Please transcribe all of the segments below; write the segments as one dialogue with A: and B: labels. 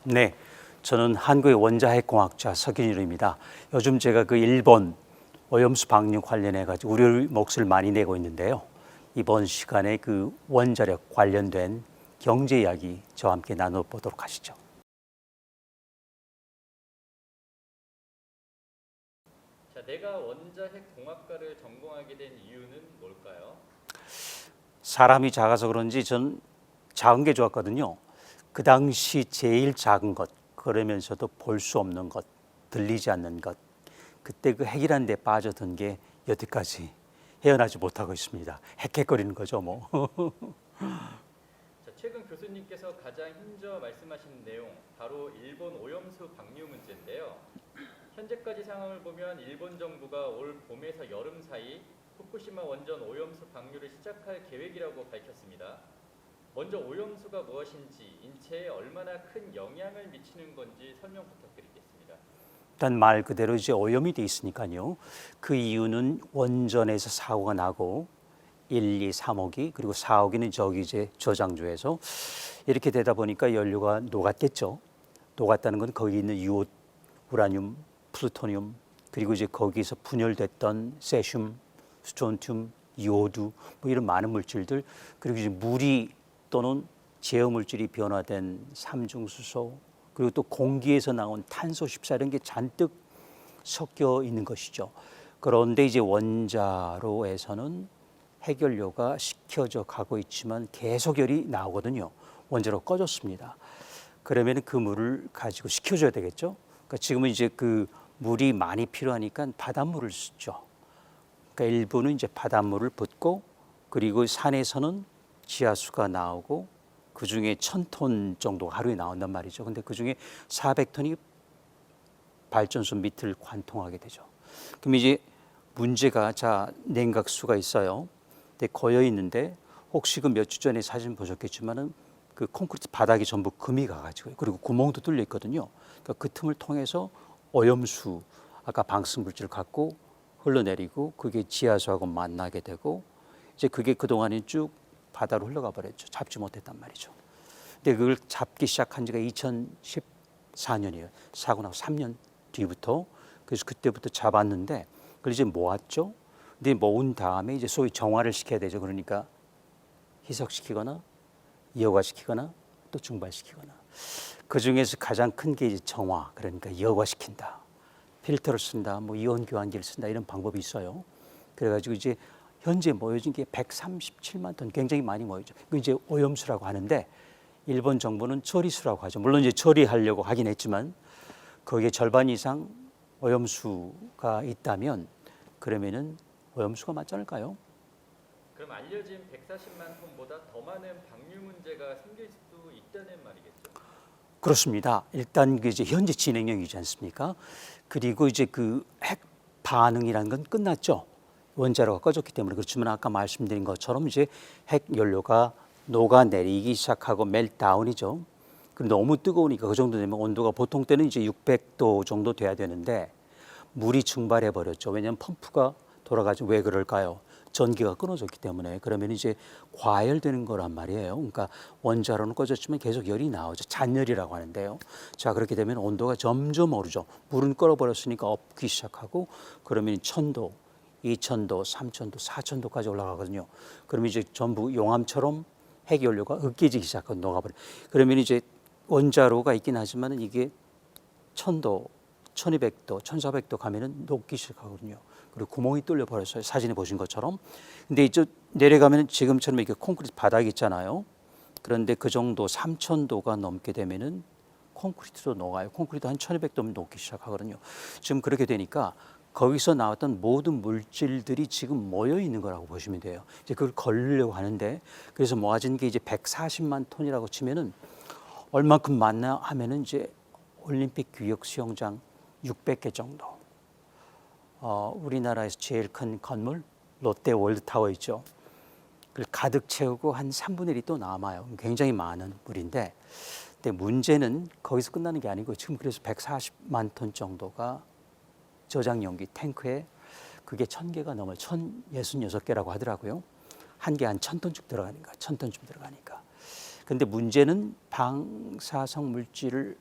A: 네, 저는 한국의 원자핵공학자 석윤일입니다. 요즘 제가 그 일본 오염수 방류 관련해 가지고 우려 목소리를 많이 내고 있는데요. 이번 시간에 그 원자력 관련된 경제 이야기 저와 함께 나눠보도록 하시죠.
B: 자, 내가 원자핵 공학과를 전공하게 된 이유는 뭘까요?
A: 사람이 작아서 그런지 전 작은 게 좋았거든요. 그 당시 제일 작은 것, 그러면서도 볼 수 없는 것, 들리지 않는 것, 그때 그 핵이라는 데 빠져든 게 여태까지 헤어나지 못하고 있습니다. 헥헥거리는 거죠 뭐.
B: 자, 최근 교수님께서 가장 힘줘 말씀하신 내용, 바로 일본 오염수 방류 문제인데요. 현재까지 상황을 보면 일본 정부가 올 봄에서 여름 사이 후쿠시마 원전 오염수 방류를 시작할 계획이라고 밝혔습니다. 먼저 오염수가 무엇인지, 인체에 얼마나 큰 영향을 미치는 건지 설명 부탁드리겠습니다.
A: 일단 말 그대로 이제 오염이 돼 있으니까요. 그 이유는 원전에서 사고가 나고 1, 2, 3호기 그리고 4호기는 저기 이제 저장소에서 이렇게 되다 보니까 연료가 녹았겠죠. 녹았다는 건 거기 있는 유호, 우라늄, 플루토늄 그리고 이제 거기서 분열됐던 세슘, 스트론튬, 이오두 뭐 이런 많은 물질들 그리고 이제 물이 또는 제어 물질이 변화된 삼중수소 그리고 또 공기에서 나온 탄소 14 이런 게 잔뜩 섞여 있는 것이죠. 그런데 이제 원자로에서는 핵연료가 식혀져 가고 있지만 계속 열이 나오거든요. 원자로 꺼졌습니다. 그러면 그 물을 가지고 식혀줘야 되겠죠. 그러니까 지금은 이제 그 물이 많이 필요하니까 바닷물을 쓰죠. 그러니까 일부는 이제 바닷물을 붓고 그리고 산에서는 지하수가 나오고 그 중에 1000톤 정도 하루에 나온단 말이죠. 근데 그 중에 400톤이 발전소 밑을 관통하게 되죠. 그럼 이제 문제가 자 냉각수가 있어요. 근데 고여 있는데 혹시 그 몇 주 전에 사진 보셨겠지만은 그 콘크리트 바닥이 전부 금이 가가지고 그리고 구멍도 뚫려 있거든요. 그러니까 그 틈을 통해서 오염수 아까 방사능 물질을 갖고 흘러내리고 그게 지하수하고 만나게 되고 이제 그게 그동안에 쭉 바다로 흘러가 버렸죠. 잡지 못했단 말이죠. 근데 그걸 잡기 시작한 지가 2014년이에요. 사고 나고 3년 뒤부터. 그래서 그때부터 잡았는데 그걸 이제 모았죠. 근데 모은 다음에 이제 소위 정화를 시켜야 되죠. 그러니까 희석시키거나 이어화시키거나 또 증발시키거나 그 중에서 가장 큰 게 이제 정화 그러니까 이어화시킨다. 필터를 쓴다, 뭐 이온 교환기를 쓴다 이런 방법이 있어요. 그래가지고 이제 현재 모여진 게 137만 톤, 굉장히 많이 모여죠. 그 이제 오염수라고 하는데 일본 정부는 처리수라고 하죠. 물론 이제 처리하려고 하긴 했지만 거기에 절반 이상 오염수가 있다면 그러면은 오염수가 맞지 않을까요?
B: 그럼 알려진 140만 톤보다 더 많은 방류 문제가 생길 수도 있다는 말이겠죠?
A: 그렇습니다. 일단 그 이제 현재 진행형이지 않습니까? 그리고 이제 그 핵 반응이라는 건 끝났죠. 원자로가 꺼졌기 때문에. 그렇지만 아까 말씀드린 것처럼 이제 핵 연료가 녹아내리기 시작하고 멜트다운이죠. 그럼 너무 뜨거우니까 그 정도 되면 온도가 보통 때는 이제 600도 정도 돼야 되는데 물이 증발해 버렸죠. 왜냐하면 펌프가 돌아가죠. 왜 그럴까요? 전기가 끊어졌기 때문에. 그러면 이제 과열되는 거란 말이에요. 그러니까 원자로는 꺼졌지만 계속 열이 나오죠. 잔열이라고 하는데요. 자, 그렇게 되면 온도가 점점 오르죠. 물은 끓어버렸으니까 업기 시작하고 그러면 1000도, 2000도, 3000도, 4000도까지 올라가거든요. 그러면 이제 전부 용암처럼 핵연료가 으깨지기 시작하고 녹아버려. 그러면 이제 원자로가 있긴 하지만 이게 1000도, 1200도, 1400도 가면은 녹기 시작하거든요. 그리고 구멍이 뚫려 버렸어요. 사진에 보신 것처럼. 근데 이제 내려가면 지금처럼 이렇게 콘크리트 바닥이 있잖아요. 그런데 그 정도 3000도가 넘게 되면은 콘크리트도 녹아요. 콘크리트 한 1200도면 녹기 시작하거든요. 지금 그렇게 되니까 거기서 나왔던 모든 물질들이 지금 모여 있는 거라고 보시면 돼요. 이제 그걸 걸리려고 하는데 그래서 모아진 게 이제 140만 톤이라고 치면은 얼만큼 많나 하면은 이제 올림픽 규격 수영장 600개 정도. 우리나라에서 제일 큰 건물 롯데 월드타워 있죠. 그걸 가득 채우고 한 3분의 1이 또 남아요. 굉장히 많은 물인데 근데 문제는 거기서 끝나는 게 아니고 지금 그래서 140만 톤 정도가 저장 용기 탱크에 그게 1000개가 넘어요. 1066개라고 하더라고요. 한 개 한 1000톤씩 들어가니까 1000톤쯤 들어가니까. 근데 문제는 방사성 물질을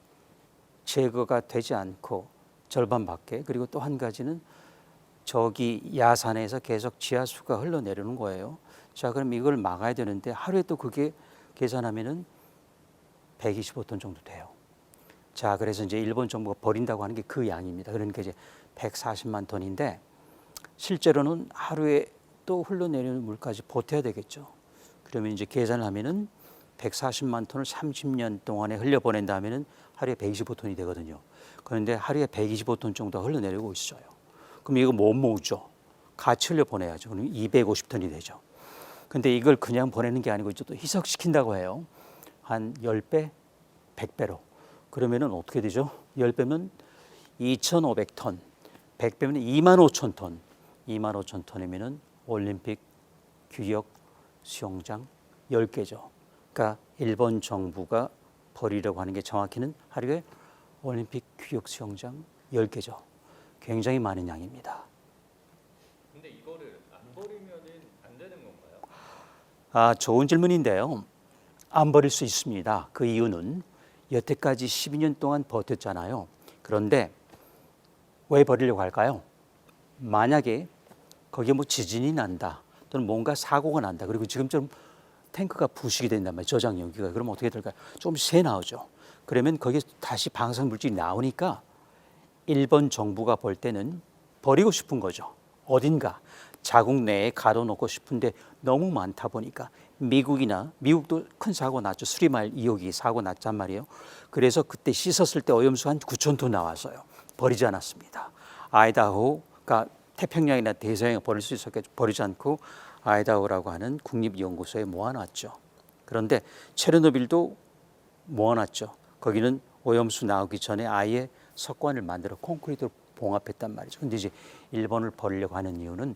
A: 제거가 되지 않고 절반밖에, 그리고 또 한 가지는 저기 야산에서 계속 지하수가 흘러내리는 거예요. 자, 그럼 이걸 막아야 되는데 하루에 또 그게 계산하면은 125톤 정도 돼요. 자, 그래서 이제 일본 정부가 버린다고 하는 게 그 양입니다. 그러니까 이제 140만 톤인데 실제로는 하루에 또 흘러내리는 물까지 버텨야 되겠죠. 그러면 이제 계산을 하면은 140만 톤을 30년 동안에 흘려보낸다면은 하루에 125톤이 되거든요. 그런데 하루에 125톤 정도 흘러내리고 있어요. 그럼 이거 못 모으죠. 같이 흘려보내야죠. 그럼 250톤이 되죠. 근데 이걸 그냥 보내는 게 아니고 또 희석시킨다고 해요. 한 10배, 100배로. 그러면은 어떻게 되죠? 10배면 2,500톤, 100배면 25,000톤. 25,000톤이면은 올림픽 규격 수영장 10개죠. 그러니까 일본 정부가 버리려고 하는 게 정확히는 하루에 올림픽 규격 수영장 10개죠. 굉장히 많은 양입니다.
B: 근데 이거를 안 버리면은 안 되는 건가요?
A: 아, 좋은 질문인데요. 안 버릴 수 있습니다. 그 이유는 여태까지 12년 동안 버텼잖아요. 그런데 왜 버리려고 할까요? 만약에 거기에 뭐 지진이 난다, 또는 뭔가 사고가 난다, 그리고 지금처럼 탱크가 부식이 된단 말이에요. 저장 용기가. 그러면 어떻게 될까요? 좀 새 나오죠. 그러면 거기에 다시 방사능 물질이 나오니까 일본 정부가 볼 때는 버리고 싶은 거죠. 어딘가 자국 내에 가둬놓고 싶은데 너무 많다 보니까 미국도 큰 사고 났죠. 스리마일 2호기 사고 났단 말이에요. 그래서 그때 씻었을 때 오염수 한 9,000톤 나왔어요. 버리지 않았습니다. 아이다호가 태평양이나 대서양에 버릴 수 있었겠죠. 버리지 않고 아이다호라고 하는 국립연구소에 모아놨죠. 그런데 체르노빌도 모아놨죠. 거기는 오염수 나오기 전에 아예 석관을 만들어 콘크리트로 봉합했단 말이죠. 근데 이제 일본을 버리려고 하는 이유는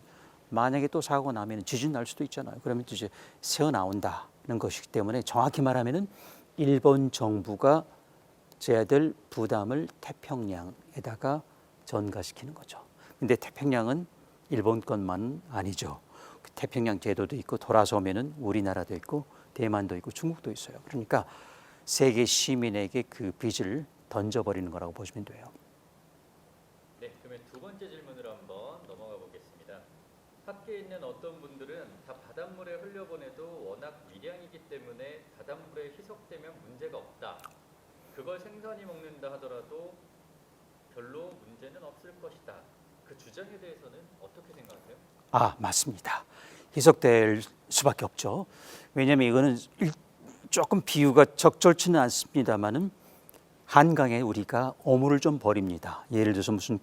A: 만약에 또 사고 나면 지진 날 수도 있잖아요. 그러면 또 이제 새어 나온다는 것이기 때문에 정확히 말하면은 일본 정부가 져야 될 부담을 태평양에다가 전가시키는 거죠. 근데 태평양은 일본 것만은 아니죠. 태평양 제도도 있고 돌아서 오면은 우리나라도 있고 대만도 있고 중국도 있어요. 그러니까 세계 시민에게 그 빚을 던져버리는 거라고 보시면 돼요.
B: 네, 그러면 두 번째 질문으로 한번 넘어가 보겠습니다. 밖에 있는 어떤 분들은 다 바닷물에 흘려보내도 워낙 미량이기 때문에 바닷물에 희석되면 문제가 없다. 그걸 생선이 먹는다 하더라도 별로 문제는 없을 것이다. 그 주장에 대해서는 어떻게 생각하세요?
A: 아, 맞습니다. 희석될 수밖에 없죠. 왜냐하면 이거는 조금 비유가 적절치는 않습니다만은 한강에 우리가 오물을 좀 버립니다. 예를 들어서 무슨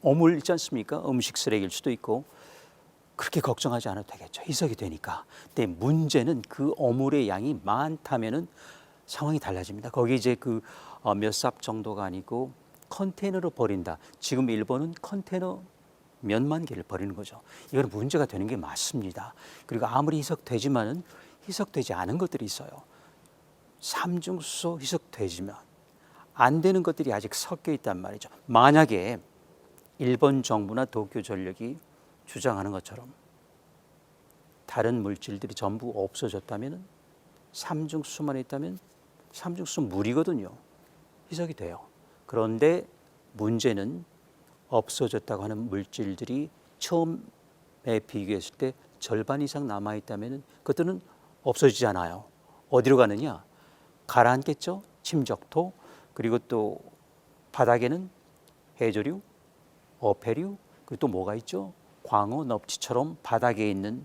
A: 오물 있지 않습니까? 음식 쓰레기일 수도 있고 그렇게 걱정하지 않아도 되겠죠. 희석이 되니까. 근데 문제는 그 오물의 양이 많다면은 상황이 달라집니다. 거기 이제 몇 삽 정도가 아니고 컨테이너로 버린다. 지금 일본은 컨테이너 몇만 개를 버리는 거죠. 이건 문제가 되는 게 맞습니다. 그리고 아무리 희석되지만은 희석되지 않은 것들이 있어요. 삼중수소 희석되지만 안 되는 것들이 아직 섞여 있단 말이죠. 만약에 일본 정부나 도쿄전력이 주장하는 것처럼 다른 물질들이 전부 없어졌다면 삼중수소만 있다면 삼중수소 물이거든요. 희석이 돼요. 그런데 문제는 없어졌다고 하는 물질들이 처음에 비교했을 때 절반 이상 남아있다면 그것들은 없어지지 않아요. 어디로 가느냐? 가라앉겠죠. 침적토, 그리고 또 바닥에는 해조류, 어패류, 그리고 또 뭐가 있죠? 광어, 넙치처럼 바닥에 있는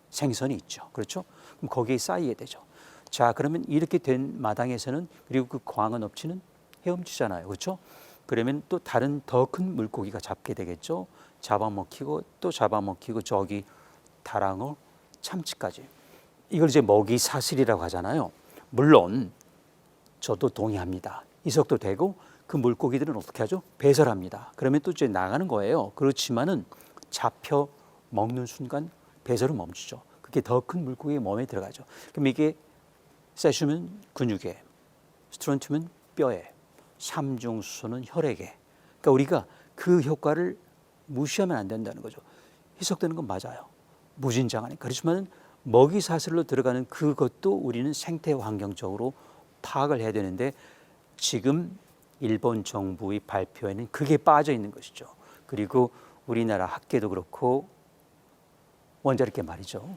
A: 생선이 있죠. 그렇죠? 그럼 거기에 쌓이게 되죠. 자, 그러면 이렇게 된 마당에서는, 그리고 그 광어, 넙치는 헤엄치잖아요. 그렇죠? 그러면 또 다른 더 큰 물고기가 잡게 되겠죠. 잡아먹히고 또 잡아먹히고 저기 다랑어, 참치까지. 이걸 이제 먹이 사슬이라고 하잖아요. 물론 저도 동의합니다. 희석도 되고 그 물고기들은 어떻게 하죠? 배설합니다. 그러면 또 이제 나가는 거예요. 그렇지만은 잡혀 먹는 순간 배설은 멈추죠. 그게 더 큰 물고기의 몸에 들어가죠. 그럼 이게 세슘은 근육에, 스트론튬은 뼈에, 삼중수소는 혈액에. 그러니까 우리가 그 효과를 무시하면 안 된다는 거죠. 희석되는 건 맞아요. 무진장하니까. 그렇지만 먹이 사슬로 들어가는 그것도 우리는 생태 환경적으로 파악을 해야 되는데 지금 일본 정부의 발표에는 그게 빠져 있는 것이죠. 그리고 우리나라 학계도 그렇고 원자력계 말이죠.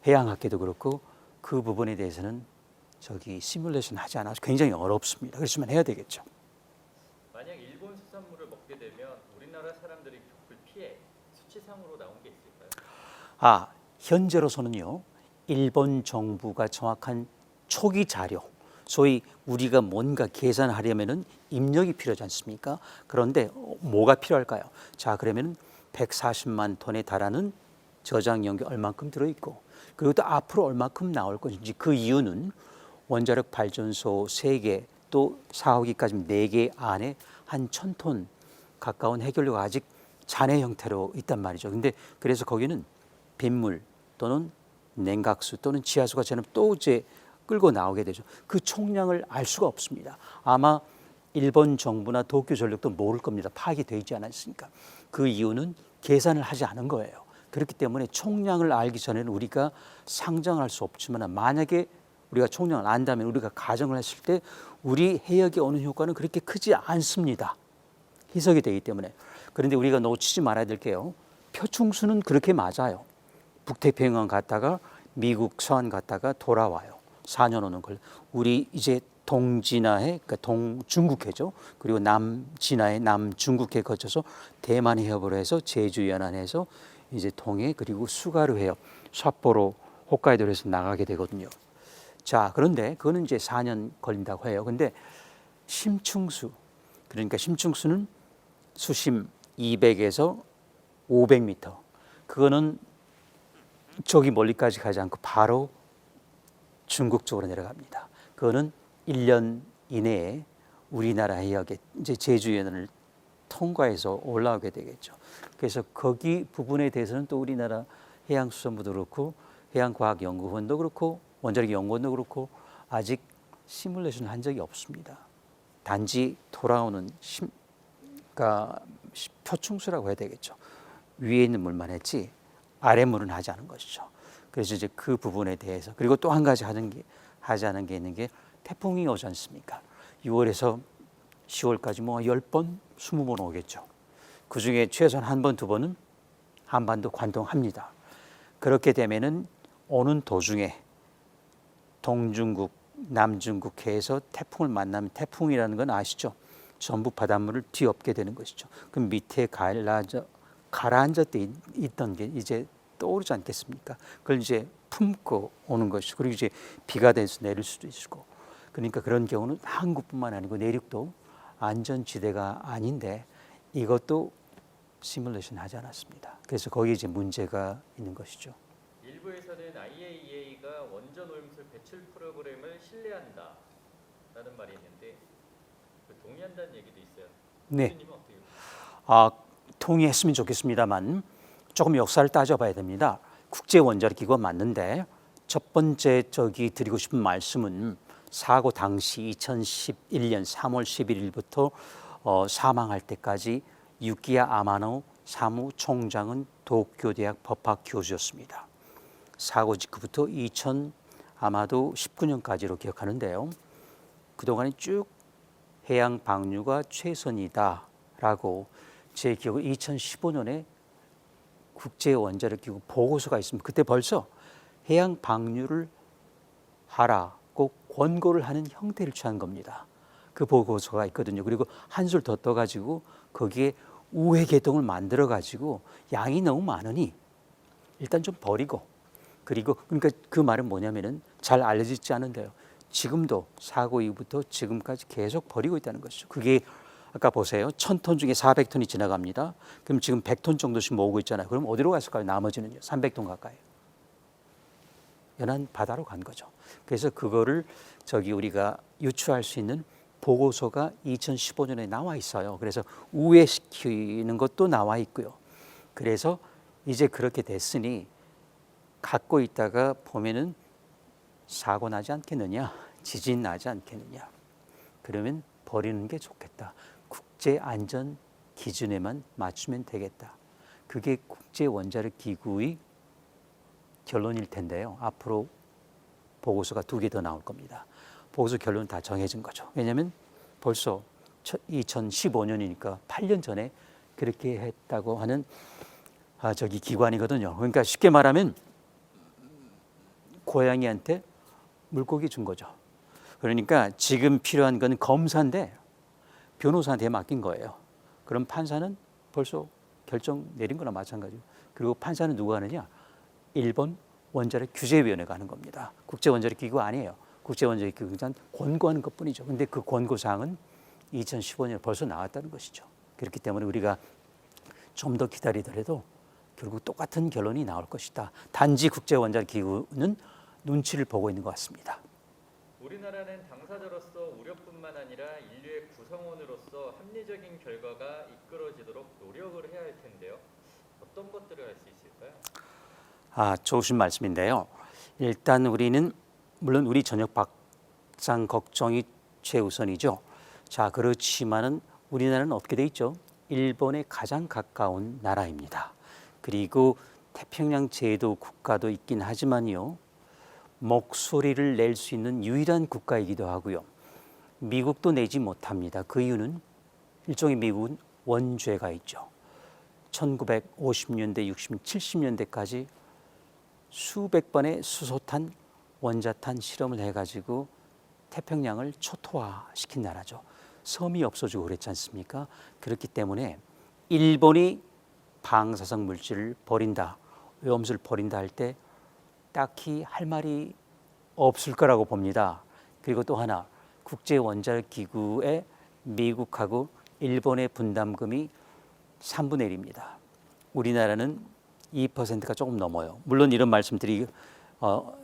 A: 해양학계도 그렇고 그 부분에 대해서는 시뮬레이션 하지 않아서 굉장히 어렵습니다. 그렇지만 해야 되겠죠.
B: 만약 일본 수산물을 먹게 되면 우리나라 사람들이 겪을 피해 수치상으로 나온 게 있을까요?
A: 현재로서는요. 일본 정부가 정확한 초기 자료, 소위 우리가 뭔가 계산하려면은 입력이 필요하지 않습니까? 그런데 뭐가 필요할까요? 자, 그러면 140만 톤에 달하는 저장용기 얼만큼 들어있고, 그리고 또 앞으로 얼만큼 나올 것인지. 그 이유는 원자력 발전소 3개 또 4호기까지 4개 안에 한 1000톤 가까운 해결료가 아직 잔해 형태로 있단 말이죠. 근데 그래서 거기는 빗물 또는 냉각수 또는 지하수가 저는 또 이제 끌고 나오게 되죠. 그 총량을 알 수가 없습니다. 아마 일본 정부나 도쿄전력도 모를 겁니다. 파악이 되어 있지 않았으니까. 그 이유는 계산을 하지 않은 거예요. 그렇기 때문에 총량을 알기 전에는 우리가 상정할 수 없지만, 만약에 우리가 총량을 안다면 우리가 가정을 했을 때 우리 해역에 오는 효과는 그렇게 크지 않습니다. 희석이 되기 때문에. 그런데 우리가 놓치지 말아야 될 게요. 표충수는 그렇게 맞아요. 북태평양 갔다가 미국 서한 갔다가 돌아와요. 4년 오는 걸. 우리 이제 동진화해, 그러니까 동중국해죠. 그리고 남진화해, 남중국해 거쳐서 대만 해협으로 해서 제주 연안해서 이제 동해, 그리고 수가루 해협, 삿포로, 홋카이도로 해서 나가게 되거든요. 자, 그런데 그거는 이제 4년 걸린다고 해요. 근데 심층수, 그러니까 심층수는 수심 200에서 500m. 그거는 저기 멀리까지 가지 않고 바로 중국 쪽으로 내려갑니다. 그거는 1년 이내에 우리나라 해역에 이제 제주 연안을 통과해서 올라오게 되겠죠. 그래서 거기 부분에 대해서는 또 우리나라 해양수산부도 그렇고 해양과학연구원도 그렇고 원자력연구원도 그렇고 아직 시뮬레이션을 한 적이 없습니다. 단지 돌아오는 그러니까 표충수라고 해야 되겠죠. 위에 있는 물만 했지 아래 물은 하지 않은 것이죠. 그래서 이제 그 부분에 대해서, 그리고 또 한 가지 하지 않은 게 있는 게 태풍이 오지 않습니까? 6월에서 10월까지 뭐 10번, 20번 오겠죠. 그중에 최소한 한 번, 두 번은 한반도 관통합니다. 그렇게 되면은 오는 도중에 동중국, 남중국해에서 태풍을 만나면, 태풍이라는 건 아시죠? 전부 바닷물을 뒤엎게 되는 것이죠. 그럼 밑에 가라앉아 있던 게 이제 떠오르지 않겠습니까? 그걸 이제 품고 오는 것이고, 그리고 이제 비가 돼서 내릴 수도 있고. 그러니까 그런 경우는 항구뿐만 아니고 내륙도 안전지대가 아닌데 이것도 시뮬레이션 하지 않았습니다. 그래서 거기에 이제 문제가 있는 것이죠.
B: 일부에서는 IAEA가 원전 오염수 배출 프로그램을 신뢰한다라는 말이 있는데 동의한다는 얘기도 있어요.
A: 네.
B: 교수님은 어떻게 보세요?
A: 동의했으면 좋겠습니다만 조금 역사를 따져봐야 됩니다. 국제원자력기구가 맞는데 첫 번째 드리고 싶은 말씀은 사고 당시 2011년 3월 11일부터 사망할 때까지 유키야 아마노 사무총장은 도쿄대학 법학 교수였습니다. 사고 직후부터 아마도 19년까지로 기억하는데요. 그동안에 쭉 해양 방류가 최선이다라고, 제 기억은 2015년에 국제원자력기구 보고서가 있습니다. 그때 벌써 해양 방류를 하라고 권고를 하는 형태를 취한 겁니다. 그 보고서가 있거든요. 그리고 한술 더 떠가지고 거기에 우회 계통을 만들어가지고 양이 너무 많으니 일단 좀 버리고, 그리고 그러니까 그 말은 뭐냐면은 잘 알려지지 않은데요. 지금도 사고 이후부터 지금까지 계속 버리고 있다는 것이죠. 그게 아까 보세요. 1000톤 중에 400톤이 지나갑니다. 그럼 지금 100톤 정도씩 모으고 있잖아요. 그럼 어디로 갔을까요? 나머지는요. 300톤 가까이. 연안 바다로 간 거죠. 그래서 그거를 우리가 유추할 수 있는 보고서가 2015년에 나와 있어요. 그래서 우회시키는 것도 나와 있고요. 그래서 이제 그렇게 됐으니 갖고 있다가 보면은 사고 나지 않겠느냐, 지진 나지 않겠느냐. 그러면 버리는 게 좋겠다. 국제 안전 기준에만 맞추면 되겠다. 그게 국제원자력기구의 결론일 텐데요. 앞으로 보고서가 2개 더 나올 겁니다. 보고서 결론은 다 정해진 거죠. 왜냐하면 벌써 2015년이니까 8년 전에 그렇게 했다고 하는 저기 기관이거든요. 그러니까 쉽게 말하면 고양이한테 물고기 준 거죠. 그러니까 지금 필요한 건 검사인데 변호사한테 맡긴 거예요. 그럼 판사는 벌써 결정 내린 거나 마찬가지고, 그리고 판사는 누가 하느냐? 일본 원자력 규제위원회가 하는 겁니다. 국제원자력 기구가 아니에요. 국제원자력 기구는 권고하는 것뿐이죠. 근데 그 권고 사항은 2015년에 벌써 나왔다는 것이죠. 그렇기 때문에 우리가 좀 더 기다리더라도 결국 똑같은 결론이 나올 것이다. 단지 국제원자력 기구는 눈치를 보고 있는 것 같습니다.
B: 우리나라는 당사자로서 우려뿐만 아니라 인류의 구성원으로서 합리적인 결과가 이끌어지도록 노력을 해야 할 텐데요. 어떤 것들을 할 수 있을까요?
A: 좋으신 말씀인데요. 일단 우리는 물론 우리 전역 박상 걱정이 최우선이죠. 자, 그렇지만은 우리나라는 어떻게 돼 있죠? 일본에 가장 가까운 나라입니다. 그리고 태평양 제도 국가도 있긴 하지만요, 목소리를 낼 수 있는 유일한 국가이기도 하고요. 미국도 내지 못합니다. 그 이유는 일종의 미국은 원죄가 있죠. 1950년대, 60, 70년대까지 수백 번의 수소탄, 원자탄 실험을 해가지고 태평양을 초토화시킨 나라죠. 섬이 없어지고 그랬지 않습니까? 그렇기 때문에 일본이 방사성 물질을 버린다, 오염수를 버린다 할 때 딱히 할 말이 없을 거라고 봅니다. 그리고 또 하나, 국제원자력기구에 미국하고 일본의 분담금이 3분의 1입니다. 우리나라는 2%가 조금 넘어요. 물론 이런 말씀드리기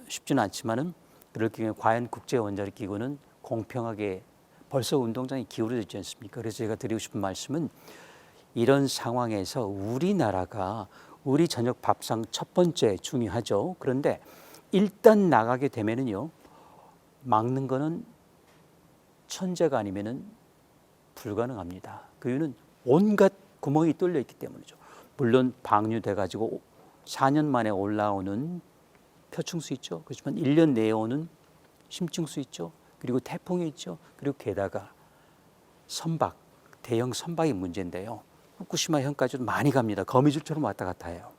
A: 쉽지는 않지만은 그럴 경우에 과연 국제원자력기구는 공평하게 벌써 운동장이 기울어져 있지 않습니까? 그래서 제가 드리고 싶은 말씀은 이런 상황에서 우리나라가 우리 저녁 밥상 첫 번째 중요하죠. 그런데 일단 나가게 되면은요, 막는 거는 천재가 아니면은 불가능합니다. 그 이유는 온갖 구멍이 뚫려 있기 때문이죠. 물론 방류돼 가지고 4년 만에 올라오는 표층수 있죠. 그렇지만 1년 내에 오는 심층수 있죠. 그리고 태풍이 있죠. 그리고 게다가 선박, 대형 선박이 문제인데요. 후쿠시마 현까지도 많이 갑니다. 거미줄처럼 왔다 갔다 해요.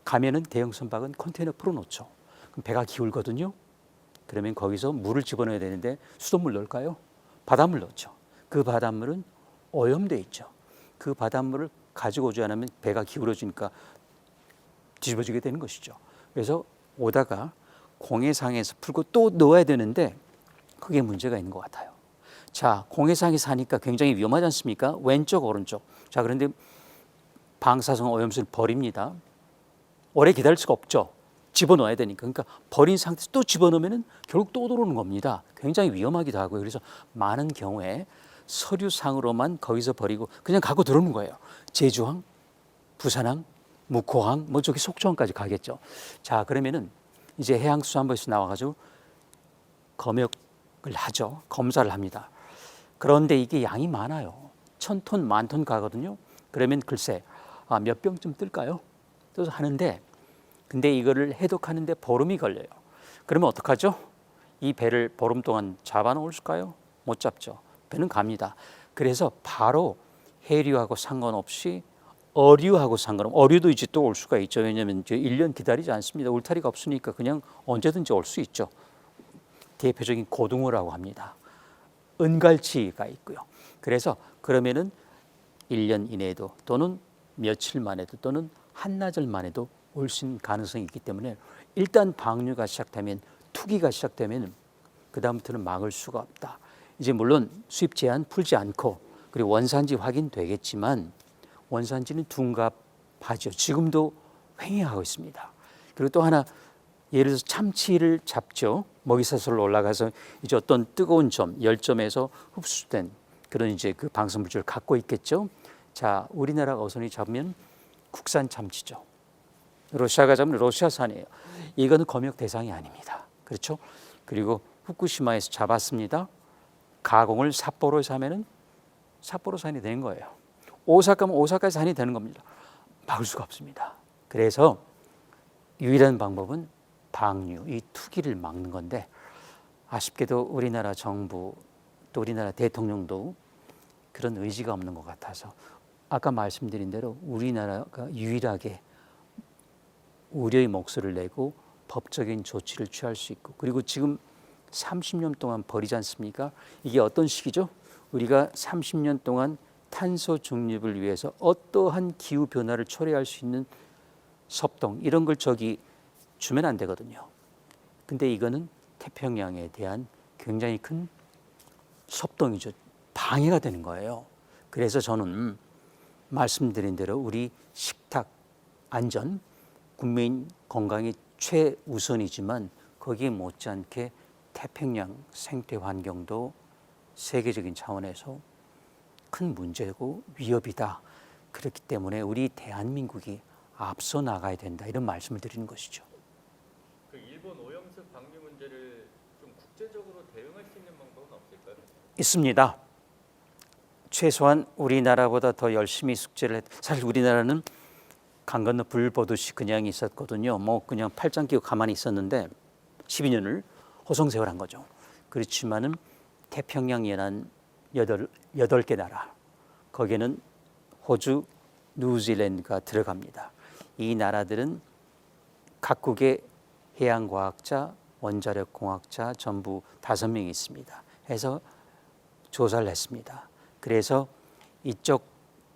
A: 가면은 대형 선박은 컨테이너 풀어놓죠. 그럼 배가 기울거든요. 그러면 거기서 물을 집어넣어야 되는데 수돗물 넣을까요? 바닷물 넣죠. 그 바닷물은 오염돼 있죠. 그 바닷물을 가지고 오지 않으면 배가 기울어지니까 뒤집어지게 되는 것이죠. 그래서 오다가 공해상에서 풀고 또 넣어야 되는데 그게 문제가 있는 것 같아요. 자, 공해상에 사니까 굉장히 위험하지 않습니까? 왼쪽, 오른쪽. 자, 그런데 방사성 오염수를 버립니다. 오래 기다릴 수가 없죠. 집어넣어야 되니까. 그러니까 버린 상태에서 또 집어넣으면 결국 또 들어오는 겁니다. 굉장히 위험하기도 하고요. 그래서 많은 경우에 서류상으로만 거기서 버리고 그냥 갖고 들어오는 거예요. 제주항, 부산항, 묵호항, 뭐 저기 속초항까지 가겠죠. 자, 그러면은 이제 해양수산부에서 나와가지고 검역을 하죠. 검사를 합니다. 그런데 이게 양이 많아요. 1000톤, 10,000톤 가거든요. 그러면 글쎄 몇 병쯤 뜰까요? 떠서 하는데, 근데 이거를 해독하는데 보름이 걸려요. 그러면 어떡하죠? 이 배를 보름 동안 잡아놓을까요? 못 잡죠. 배는 갑니다. 그래서 바로 해류하고 상관없이 어류하고 상관없이, 어류도 이제 또 올 수가 있죠. 왜냐하면 이제 1년 기다리지 않습니다. 울타리가 없으니까 그냥 언제든지 올 수 있죠. 대표적인 고등어라고 합니다. 은갈치가 있고요. 그래서 그러면은 1년 이내에도 또는 며칠 만에도 또는 한나절 만에도 올 수 있는 가능성이 있기 때문에 일단 방류가 시작되면, 투기가 시작되면 그 다음부터는 막을 수가 없다. 이제 물론 수입 제한 풀지 않고 그리고 원산지 확인되겠지만 원산지는 둔갑하죠. 지금도 횡행하고 있습니다. 그리고 또 하나, 예를 들어서 참치를 잡죠. 먹이사슬로 올라가서 이제 어떤 뜨거운 점, 열점에서 흡수된 그런 이제 그 방사물질을 갖고 있겠죠. 자, 우리나라가 어선이 잡으면 국산 참치죠. 러시아가 잡으면 러시아산이에요. 이거는 검역 대상이 아닙니다. 그렇죠? 그리고 후쿠시마에서 잡았습니다. 가공을 삿포로에서 하면은 삿포로산이 되는 거예요. 오사카면 오사카산이 되는 겁니다. 막을 수가 없습니다. 그래서 유일한 방법은 방류, 이 투기를 막는 건데, 아쉽게도 우리나라 정부 또 우리나라 대통령도 그런 의지가 없는 것 같아서 아까 말씀드린 대로 우리나라가 유일하게 우려의 목소리를 내고 법적인 조치를 취할 수 있고, 그리고 지금 30년 동안 버리지 않습니까? 이게 어떤 시기죠? 우리가 30년 동안 탄소 중립을 위해서 어떠한 기후 변화를 초래할 수 있는 섭동 이런 걸 주면 안 되거든요. 근데 이거는 태평양에 대한 굉장히 큰 섭동이죠. 방해가 되는 거예요. 그래서 저는 말씀드린 대로 우리 식탁 안전, 국민 건강이 최우선이지만 거기에 못지않게 태평양 생태 환경도 세계적인 차원에서 큰 문제고 위협이다. 그렇기 때문에 우리 대한민국이 앞서 나가야 된다. 이런 말씀을 드리는 것이죠.
B: 그 일본 오염수 방류 문제를 좀 국제적으로 대응할 수 있는 방법은 없을까요?
A: 있습니다. 최소한 우리나라보다 더 열심히 숙제를 사실 우리나라는 강 건너 불 보듯이 그냥 있었거든요. 뭐 그냥 팔짱 끼고 가만히 있었는데 12년을 호송세월한 거죠. 그렇지만은 태평양 연안 8개 나라, 거기에는 호주, 뉴질랜드가 들어갑니다. 이 나라들은 각국의 해양과학자, 원자력공학자 전부 5명이 있습니다. 해서 조사를 했습니다. 그래서 이쪽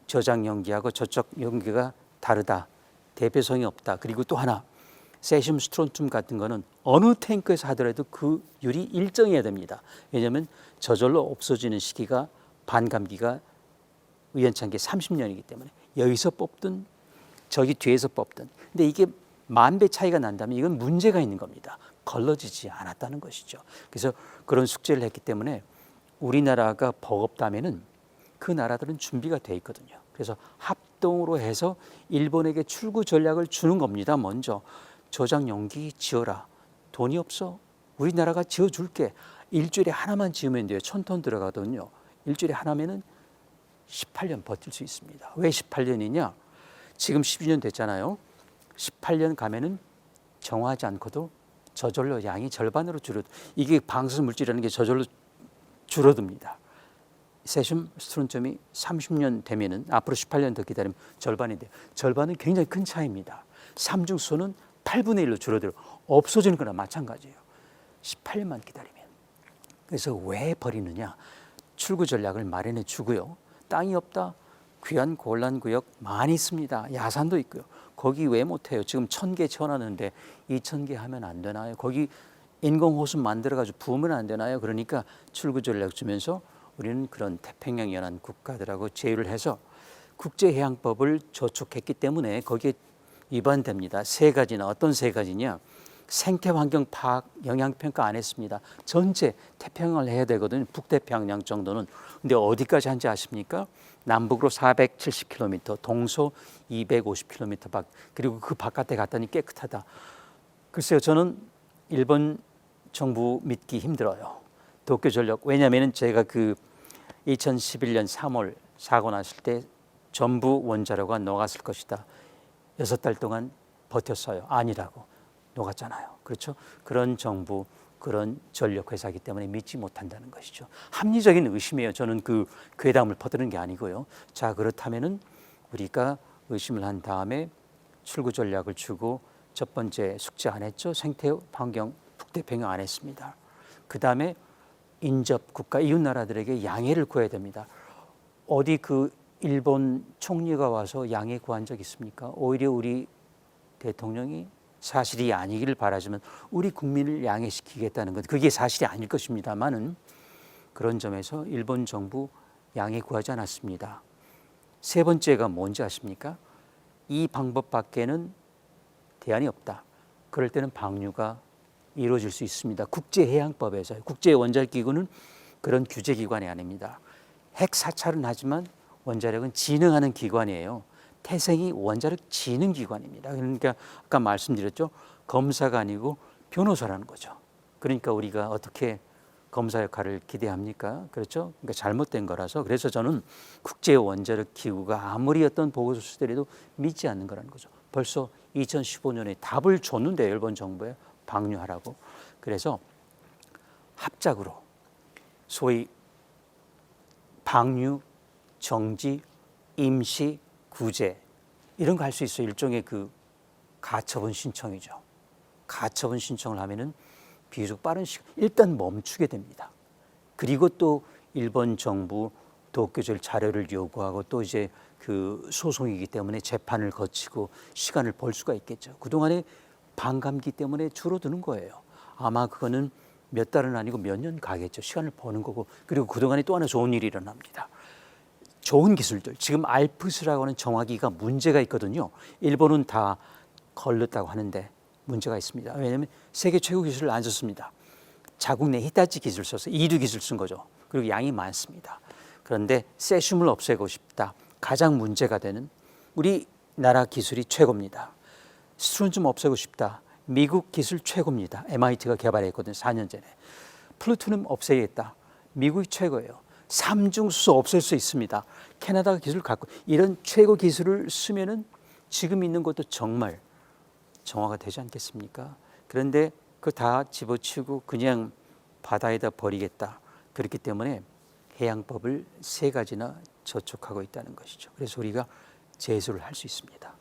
A: 저장 용기하고 저쪽 용기가 다르다, 대표성이 없다. 그리고 또 하나, 세슘 스트론튬 같은 거는 어느 탱크에서 하더라도 그 율이 일정해야 됩니다. 왜냐하면 저절로 없어지는 시기가 반감기가 우연찮게 30년이기 때문에 여기서 뽑든 저기 뒤에서 뽑든. 근데 이게 10,000배 차이가 난다면 이건 문제가 있는 겁니다. 걸러지지 않았다는 것이죠. 그래서 그런 숙제를 했기 때문에 우리나라가 버겁다면은 그 나라들은 준비가 돼 있거든요. 그래서 합동으로 해서 일본에게 출구 전략을 주는 겁니다. 먼저 저장 용기 지어라. 돈이 없어? 우리나라가 지어줄게. 일주일에 하나만 지으면 돼요. 1,000톤 들어가거든요. 일주일에 하나면은 18년 버틸 수 있습니다. 왜 18년이냐? 지금 12년 됐잖아요. 18년 가면은 정화하지 않고도 저절로 양이 절반으로 이게 방사성 물질이라는 게 저절로 줄어듭니다. 세슘 스트론튬이 30년 되면은 앞으로 18년 더 기다리면 절반이 돼요. 절반은 굉장히 큰 차이입니다. 삼중수소는 8분의 1로 줄어들어 없어지는 거나 마찬가지예요. 18년만 기다리면. 그래서 왜 버리느냐? 출구 전략을 마련해 주고요. 땅이 없다? 귀한 곤란구역 많이 있습니다. 야산도 있고요. 거기 왜 못해요? 지금 1,000개 채워놨는데 2,000개 하면 안 되나요? 거기 인공호수 만들어가지고 부으면 안 되나요? 그러니까 출구 전략 주면서 우리는 그런 태평양 연안 국가들하고 제휴를 해서 국제해양법을 저촉했기 때문에 거기에 위반됩니다. 3가지나 어떤 3가지냐? 생태환경 파악 영향평가 안 했습니다. 전체 태평양을 해야 되거든요. 북태평양 정도는. 근데 어디까지 한지 아십니까? 남북으로 470km, 동서 250km 밖, 그리고 그 바깥에 갔더니 깨끗하다. 글쎄요, 저는 일본 정부 믿기 힘들어요. 도쿄전력. 왜냐하면 제가 그 2011년 3월 사고 났을 때 전부 원자로가 녹았을 것이다. 6달 동안 버텼어요. 아니라고. 녹았잖아요. 그렇죠? 그런 정부, 그런 전력회사이기 때문에 믿지 못한다는 것이죠. 합리적인 의심이에요. 저는 그 괴담을 퍼뜨리는 게 아니고요. 자, 그렇다면은 우리가 의심을 한 다음에 출구 전략을 주고 첫 번째 숙제 안 했죠. 생태 환경 북태평양 안 했습니다. 그 다음에 인접 국가 이웃 나라들에게 양해를 구해야 됩니다. 어디 그 일본 총리가 와서 양해 구한 적 있습니까? 오히려 우리 대통령이 사실이 아니기를 바라지만 우리 국민을 양해시키겠다는 것, 그게 사실이 아닐 것입니다만은 그런 점에서 일본 정부 양해 구하지 않았습니다. 3번째가 뭔지 아십니까? 이 방법밖에는 대안이 없다. 그럴 때는 방류가 이루어질 수 있습니다. 국제해양법에서. 국제원자력기구는 그런 규제기관이 아닙니다. 핵 사찰은 하지만 원자력은 진흥하는 기관이에요. 태생이 원자력 진흥기관입니다. 그러니까 아까 말씀드렸죠. 검사가 아니고 변호사라는 거죠. 그러니까 우리가 어떻게 검사 역할을 기대합니까? 그렇죠? 그러니까 잘못된 거라서. 그래서 저는 국제원자력기구가 아무리 어떤 보고서 쓰더라도 믿지 않는 거라는 거죠. 벌써 2015년에 답을 줬는데 일본 정부에 방류하라고. 그래서 합작으로 소위 방류 정지, 임시, 구제 이런 거 할 수 있어요. 일종의 그 가처분 신청이죠. 가처분 신청을 하면은 비교적 빠른 시간 일단 멈추게 됩니다. 그리고 또 일본 정부 도쿄절 자료를 요구하고 또 이제 그 소송이기 때문에 재판을 거치고 시간을 벌 수가 있겠죠. 그동안에 반감기 때문에 줄어드는 거예요. 아마 그거는 몇 달은 아니고 몇 년 가겠죠. 시간을 버는 거고. 그리고 그동안에 또 하나 좋은 일이 일어납니다. 좋은 기술들, 지금 알프스라고 하는 정화기가 문제가 있거든요. 일본은 다 걸렸다고 하는데 문제가 있습니다. 왜냐하면 세계 최고 기술을 안 썼습니다. 자국 내 히타치 기술 써서 이두 기술 쓴 거죠. 그리고 양이 많습니다. 그런데 세슘을 없애고 싶다. 가장 문제가 되는 우리나라 기술이 최고입니다. 스트론좀 없애고 싶다. 미국 기술 최고입니다. MIT가 개발했거든요. 4년 전에. 플루토늄 없애겠다. 미국이 최고예요. 삼중수소 없앨 수 있습니다. 캐나다가 기술을 갖고 이런 최고 기술을 쓰면은 지금 있는 것도 정말 정화가 되지 않겠습니까? 그런데 그거 다 집어치우고 그냥 바다에다 버리겠다. 그렇기 때문에 해양법을 3가지나 저촉하고 있다는 것이죠. 그래서 우리가 제소를 할 수 있습니다.